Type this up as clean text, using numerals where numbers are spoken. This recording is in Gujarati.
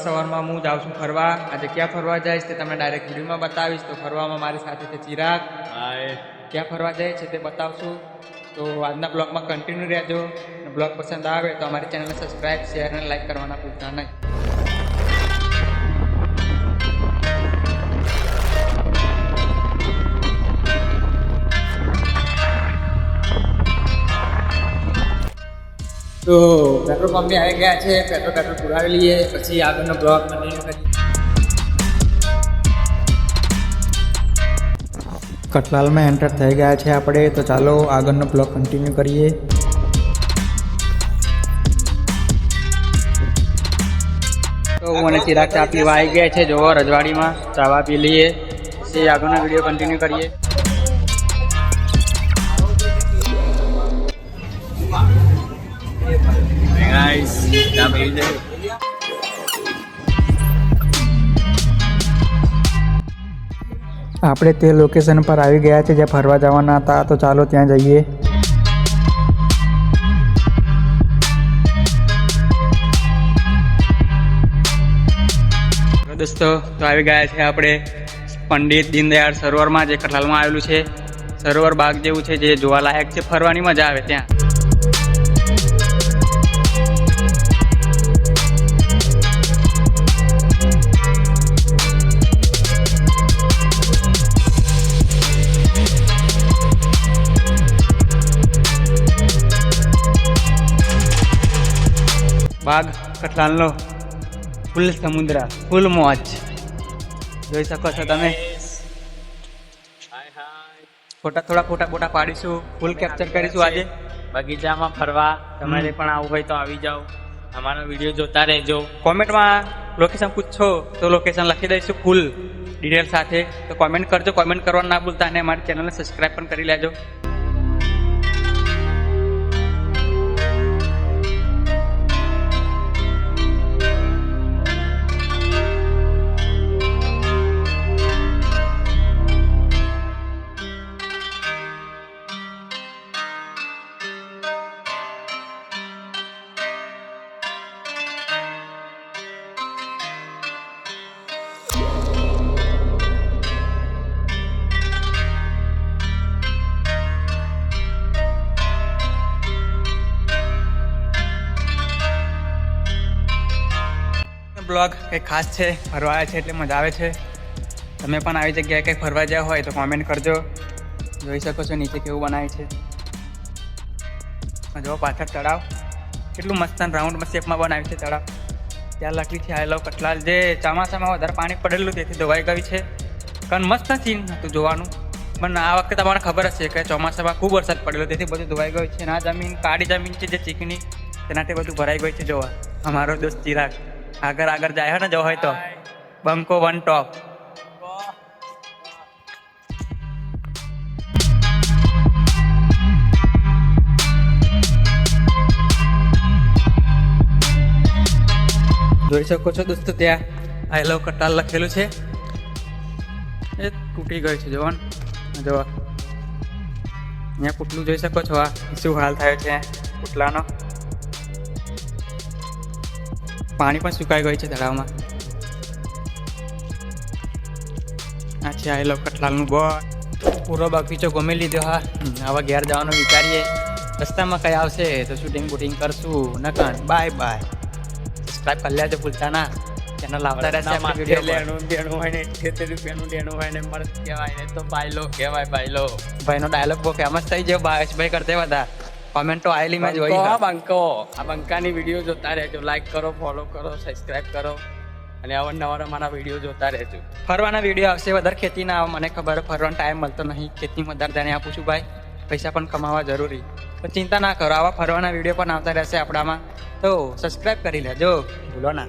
સવારમાં હું જાઉં છું ફરવા. આજે ક્યાં ફરવા જઈશ તે તમને ડાયરેક્ટ વિડીયોમાં બતાવીશ. તો ફરવામાં મારી સાથે છે ચિરાગ. ક્યાં ફરવા જાય છે તે બતાવશું. તો આજના બ્લોગમાં કન્ટિન્યુ રહેજો. બ્લોગ પસંદ આવે તો અમારી ચેનલને સબસ્ક્રાઈબ, શેર અને લાઈક કરવાના ભૂલતા નહીં. તો પેટ્રોલ પંપે આવી ગયા છે. પેટ્રોલ પુરાવી લઈએ, પછી આગળનો બ્લોગ કન્ટિન્યુ કરીએ. કટલાલમાં એન્ટર થઈ ગયા છે આપણે. તો ચાલો આગળનો બ્લોગ કન્ટિન્યુ કરીએ. તો હું અને ચિરાગ ચા પીવા આવી ગયા છે. જોવો રજવાડીમાં ચાવા પી લઈએ, પછી આગળનો વિડીયો કન્ટિન્યુ કરીએ. આપણે તે લોકેશન પર આવી ગયા છે જ્યાં ફરવા જવાના હતા. તો ચાલો ત્યાં જઈએ. દોસ્તો તો આવી ગયા છે આપણે પંડિત દીનદયાળ સરોવરમાં, જે કઠલાલમાં આવેલું છે. સરોવર બાગ જેવું છે, જે જોવાલાયક છે, ફરવાની મજા આવે ત્યાં. બાગ કઠલાલનો ફૂલ સમુદ્ર, ફૂલ મોજ જોઈ શકો છો તમે. થોડા ફોટા પાડીશું, ફૂલ કેપ્ચર કરીશું આજે બગીચામાં ફરવા. તમારે પણ આવું હોય તો આવી જાઓ, અમારો વિડીયો જોતા રહેજો. કોમેન્ટમાં લોકેશન પૂછો તો લોકેશન લખી દઈશું ફૂલ ડિટેલ સાથે. તો કોમેન્ટ કરજો, કોમેન્ટ કરવાનું ના ભૂલતા, અને અમારી ચેનલને સબસ્ક્રાઈબ પણ કરી લેજો. બ્લોગ કંઈ ખાસ છે, ફરવા આવ્યા છે એટલે મજા આવે છે. તમે પણ આવી જગ્યાએ કંઈ ફરવા ગયા હોય તો કોમેન્ટ કરજો. જોઈ શકો છો નીચે કેવું બનાવે છે. જો પાછળ તળાવ કેટલું મસ્ત રાઉન્ડ શેપમાં બનાવ્યું છે તળાવ. ત્યાં લખી છે આઈ લવ કઠલાલ. જે ચોમાસામાં વધારે પાણી પડેલું તેથી ધોવાઈ ગયું છે. કારણ મસ્ત સીન હતું જોવાનું. પણ આ વખતે તમારે ખબર હશે કે ચોમાસામાં ખૂબ વરસાદ પડેલો, તેથી બધું ધોવાઈ ગયું છે. અને આ જમીન કાળી જમીન છે જે ચીકણી, તેનાથી બધું ભરાઈ ગયું છે. જોવા અમારો દોસ્ત ચિરાગ આગળ જાય ને જો હોય તો બંકો વન ટોપ. જોઈ શકો છો દોસ્તો, ત્યાં આઈ લવ કઠલાલ લખેલું છે. એ તૂટી ગયું છે જોવાનું. જોવા અહીંયા પુટલું જોઈ શકો છો. આ શું હાલ થયો છે પુટલાનો. પાણી પણ સુકાઈ ગયું છે તળાવમાં. આ છે આઈ લવ કઠલાલનું બોર્ડ. પૂરો બગીચો ગમી લીધો. હા, હવે ઘેર જવાનું વિચારીએ. રસ્તામાં કઈ આવશે તો શૂટિંગ બુટિંગ કરશું. નકન બાય બાય. સબસ્ક્રાઈબ કરી લેજો ભૂલતા ના. ચેનલ આવતા રહેશે. લેણું હોય ને 78 રૂપિયાનું લેણું હોય ને મરદ કહેવાય ને તો ભાઈલો કહેવાય. ભાઈનો ડાયલોગ બહુ ફેમસ થઈ ગયો. ભાઈ કરતે બધા કોમેન્ટો આવેલી મેં જોઈ. બંકો આ બંકાની વિડીયો જોતા રહેજો. લાઈક કરો, ફોલો કરો, સબસ્ક્રાઈબ કરો, અને અવારનવાર અમારા વિડીયો જોતા રહેજો. ફરવાના વિડીયો આવશે. વધારે ખેતીના આવે મને ખબર. ફરવાનો ટાઈમ મળતો નહીં. ખેતીમાં વધારે ધ્યાન આપું છું ભાઈ. પૈસા પણ કમાવા જરૂરી. તો ચિંતા ના કરો, આવા ફરવાના વિડીયો પણ આવતા રહેશે આપણામાં. તો સબસ્ક્રાઈબ કરી લેજો, ભૂલો ના.